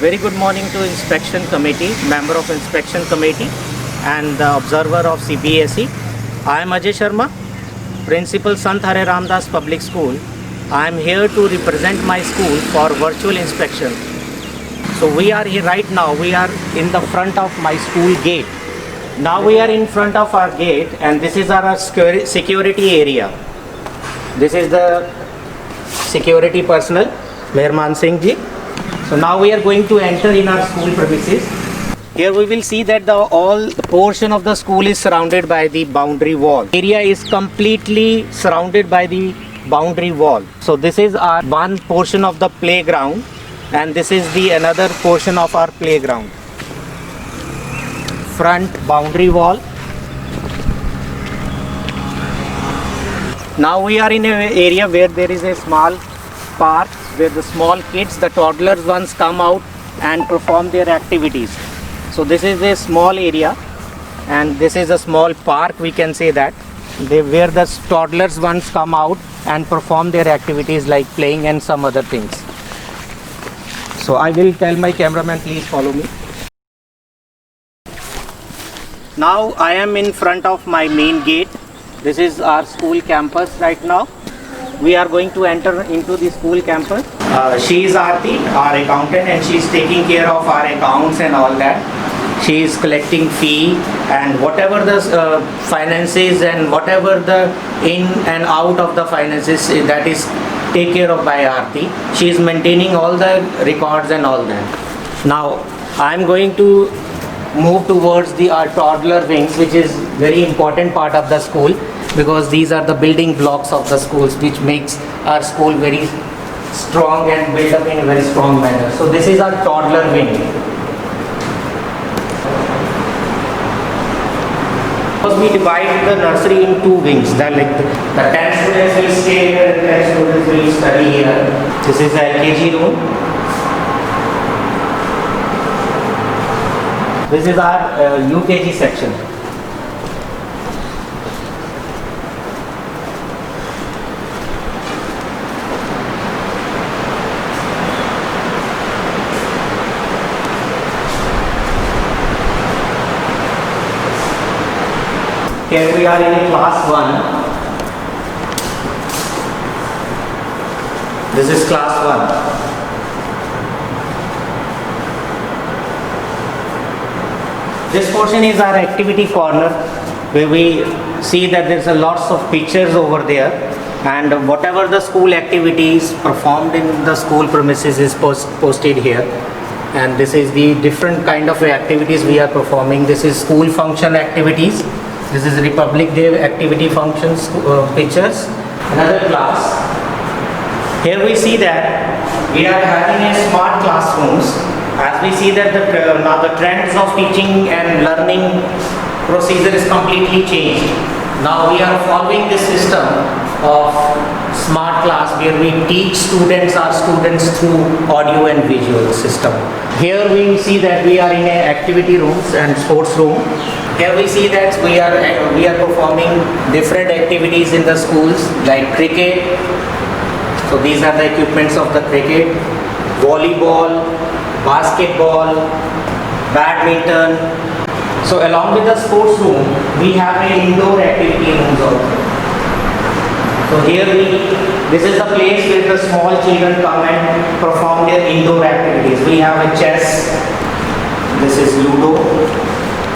Very good morning to Inspection Committee, member of Inspection Committee and the observer of CBSE. I am Ajay Sharma, Principal Sant Hare Ramdas Public School. I am here to represent my school for virtual inspection. So we are here right now, we are in the front of my school gate. Now we are in front of our gate and this is our security area. This is the security personnel, Meherman Singh ji. So now we are going to enter in our school premises. Here we will see that the all portion of the school is surrounded by the boundary wall. Area is completely surrounded by the boundary wall. So this is our one portion of the playground and this is the another portion of our playground. Front boundary wall. Now we are in an area where there is a small park where the small kids, the toddlers ones come out and perform their activities. So this is a small area and this is a small park, we can say that, where the toddlers ones come out and perform their activities like playing and some other things. So I will tell my cameraman, please follow me. Now I am in front of my main gate. This is our school campus right now. We are going to enter into the school campus. She is Aarti, our accountant, and she is taking care of our accounts and all that. She is collecting fee and whatever the finances and whatever the in and out of the finances, that is taken care of by Aarti. She is maintaining all the records and all that. Now I am going to move towards the toddler wings, which is very important part of the school, because these are the building blocks of the schools which makes our school very strong and built up in a very strong manner. So this is our toddler wing. Because we divide the nursery in two wings. The 10 students will stay here and 10 students will study here. This is the LKG room. This is our UKG section. Here we are in a class 1. This is class 1. This portion is our activity corner, where we see that there's a lots of pictures over there, and whatever the school activities performed in the school premises is posted here. And this is the different kind of activities we are performing. This is school function activities. This is Republic Day activity functions pictures. Another class. Here we see that we are having a smart classrooms. As we see that now the trends of teaching and learning procedure is completely changed. Now we are following this system of smart class where we teach our students through audio and visual system. Here we see that we are in a activity rooms and sports room. Here we see that we are performing different activities in the schools like cricket. So these are the equipments of the cricket, volleyball, basketball, badminton. So along with the sports room, we have an indoor activity rooms also. So here this is the place where the small children come and perform their indoor activities. We have a chess, this is Ludo.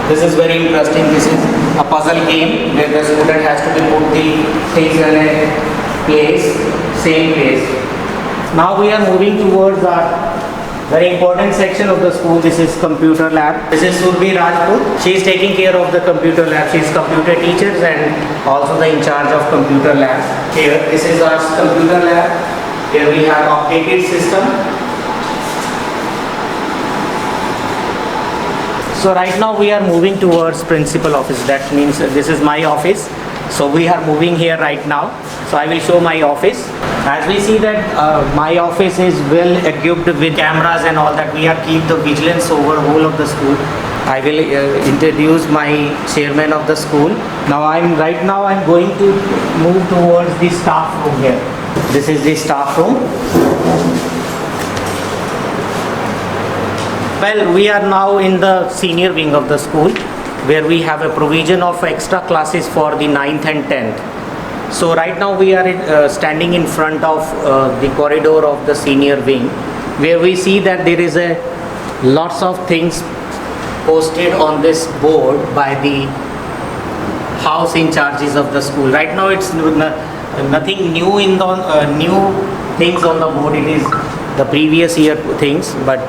This is very interesting. This is a puzzle game where the student has to put the things in a place, same place. Now we are moving towards our very important section of the school. This is computer lab. This is Surbhi Rajput. She is taking care of the computer lab. She is computer teacher and also the in charge of computer lab. Here, this is our computer lab. Here we have updated system. So right now we are moving towards principal office. That means this is my office. So we are moving here right now. So I will show my office. As we see that my office is well equipped with cameras and all that. We are keep the vigilance over whole of the school. I will introduce my chairman of the school. Now I'm going to move towards the staff room here. This is the staff room. Well, we are now in the senior wing of the school where we have a provision of extra classes for the 9th and 10th. So right now we are standing in front of the corridor of the senior wing where we see that there is a lots of things posted on this board by the house in charges of the school. Right now it's nothing new in the new things on the board. It is the previous year things, but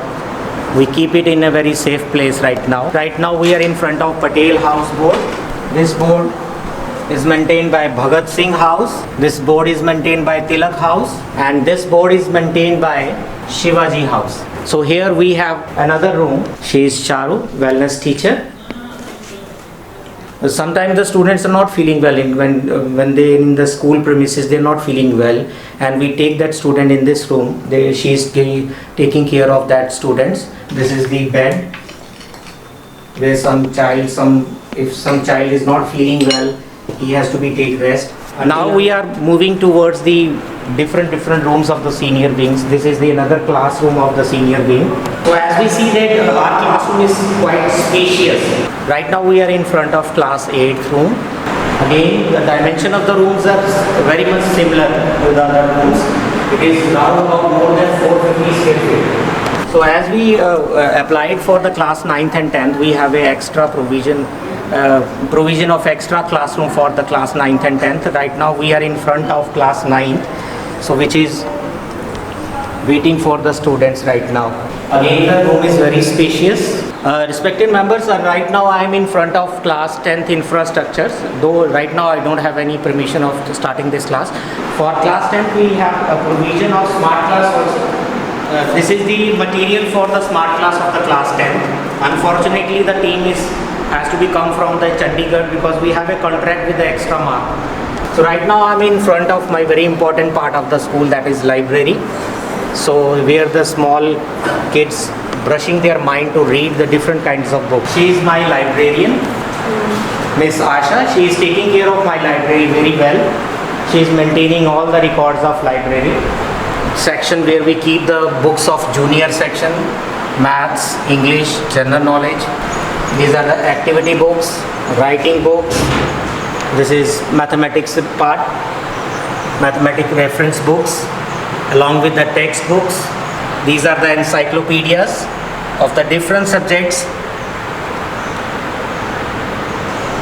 we keep it in a very safe place right now. Right now we are in front of Patel House board. This board is maintained by Bhagat Singh House. This board is maintained by Tilak House, and this board is maintained by Shivaji House. So here we have another room. She is Charu, wellness teacher. Sometimes the students are not feeling well when they in the school premises, they are not feeling well, and we take that student in this room. She is taking care of that students. This is the bed where if some child is not feeling well, he has to be take rest. Now we are moving towards the different rooms of the senior wings. This is the another classroom of the senior wing. So as we see that our classroom is quite spacious. Right now we are in front of class 8 room. Again, the dimension of the rooms are very much similar to the other rooms. It is now about more than 450 square feet. So as we applied for the class 9th and 10th, we have a extra provision of extra classroom for the class 9th and 10th. Right now we are in front of class 9th, so which is waiting for the students right now. Again, the room is very spacious. Respected members, right now I am in front of class 10th infrastructures, though right now I don't have any permission of starting this class. For class 10th we have a provision of smart class also. This is the material for the smart class of the class 10th. Unfortunately, the team has to be come from the Chandigarh because we have a contract with the extra mark. So right now I'm in front of my very important part of the school, that is library. So where the small kids brushing their mind to read the different kinds of books. She is my librarian, Miss Asha. She is taking care of my library very well. She is maintaining all the records of library section where we keep the books of junior section, maths, English, general knowledge. These are the activity books, writing books. This is mathematics part, mathematic reference books along with the textbooks. These are the encyclopedias of the different subjects.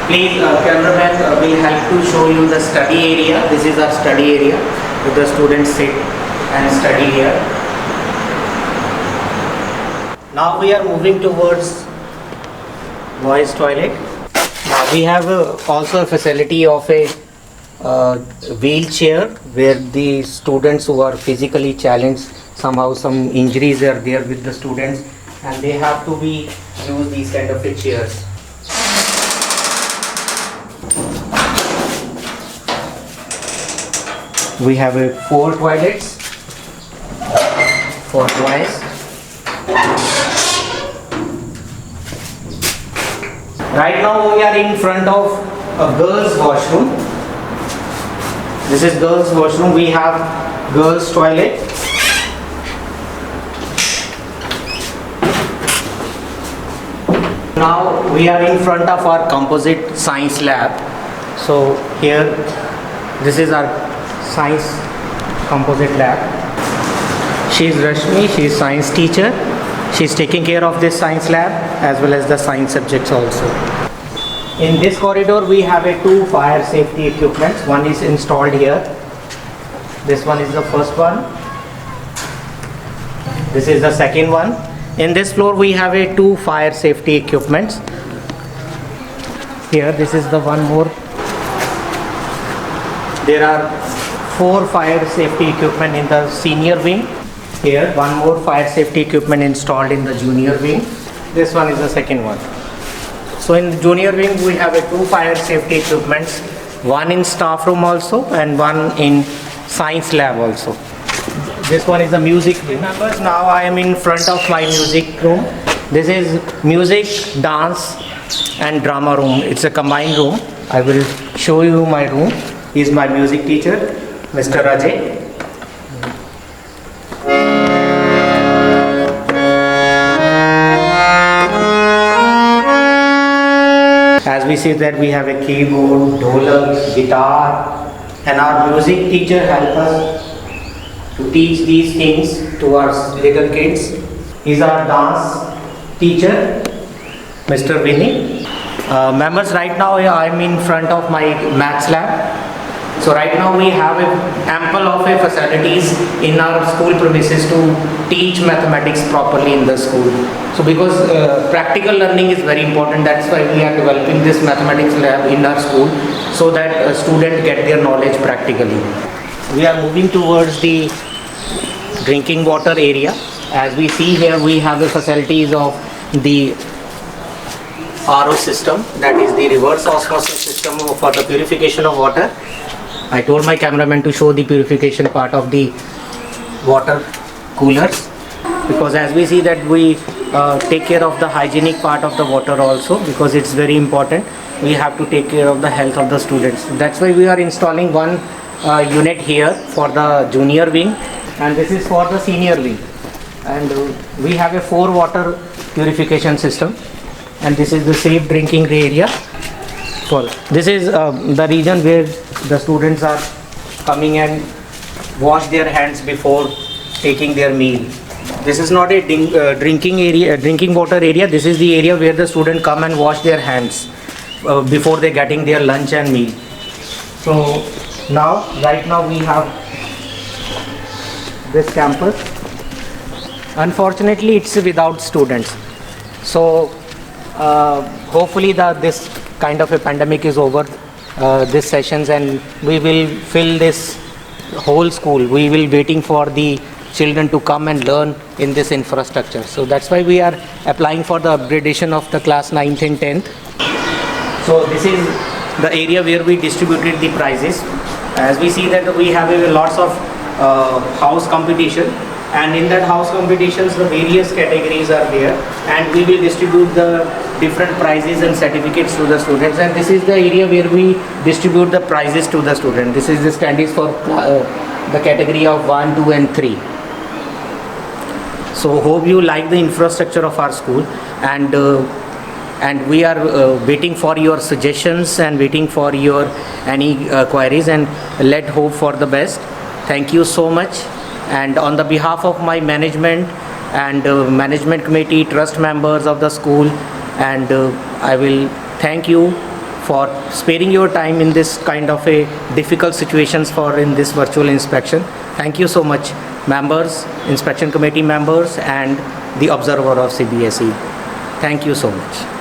Please, cameraman will help to show you the study area. This is our study area where the students sit and study here. Now we are moving towards boys toilet. Now we have also a facility of a wheelchair where the students who are physically challenged, somehow some injuries are there with the students and they have to be use these kind of chairs. We have 4 toilets for boys. Right now we are in front of a girls washroom. This is girls washroom. We have girls toilet. Now we are in front of our composite science lab. So here, this is our science composite lab. She is Rashmi, she is science teacher. She is taking care of this science lab as well as the science subjects also. In this corridor we have 2 fire safety equipments. One is installed here. This one is the first one. This is the second one. In this floor we have 2 fire safety equipments. Here, this is the one more. There are 4 fire safety equipment in the senior wing. Here, one more fire safety equipment installed in the junior wing. This one is the second one. So in the junior wing we have 2 fire safety equipments, one in staff room also and one in science lab also. This one is the music room. Members, now I am in front of my music room. This is music, dance and drama room. It's a combined room. I will show you my room. He is my music teacher, Mr. Rajay. we see that we have a keyboard, dholak, guitar, and our music teacher help us to teach these things to our little kids. He's our dance teacher, Mr. Vinny. Members, right now I'm in front of my maths lab. So right now we have ample of facilities in our school premises to teach mathematics properly in the school. So because practical learning is very important, that's why we are developing this mathematics lab in our school, so that students get their knowledge practically. We are moving towards the drinking water area. As we see here, we have the facilities of the RO system, that is the reverse osmosis system for the purification of water. I told my cameraman to show the purification part of the water coolers, because as we see that we take care of the hygienic part of the water also, because it's very important. We have to take care of the health of the students. That's why we are installing one unit here for the junior wing, and this is for the senior wing. And we have a 4 water purification system, and this is the safe drinking area. This is the region where the students are coming and wash their hands before taking their meal. This is not a drinking water area. This is the area where the students come and wash their hands before they getting their lunch and meal. So right now we have this campus. Unfortunately, it's without students. So hopefully this kind of a pandemic is over, this sessions, and we will fill this whole school. We will waiting for the children to come and learn in this infrastructure. So that's why we are applying for the upgradation of the class 9th and 10th. So this is the area where we distributed the prizes. As we see that we have lots of house competition, and in that house competitions the various categories are there, and we will distribute the different prizes and certificates to the students. And this is the area where we distribute the prizes to the student. This is the standees for the category of 1, 2 and 3. So hope you like the infrastructure of our school, and we are waiting for your suggestions and waiting for your any queries, and let hope for the best. Thank you so much. And on the behalf of my management and management committee, trust members of the school, and I will thank you for sparing your time in this kind of a difficult situations for in this virtual inspection. Thank you so much, members, inspection committee members, and the observer of CBSE. Thank you so much.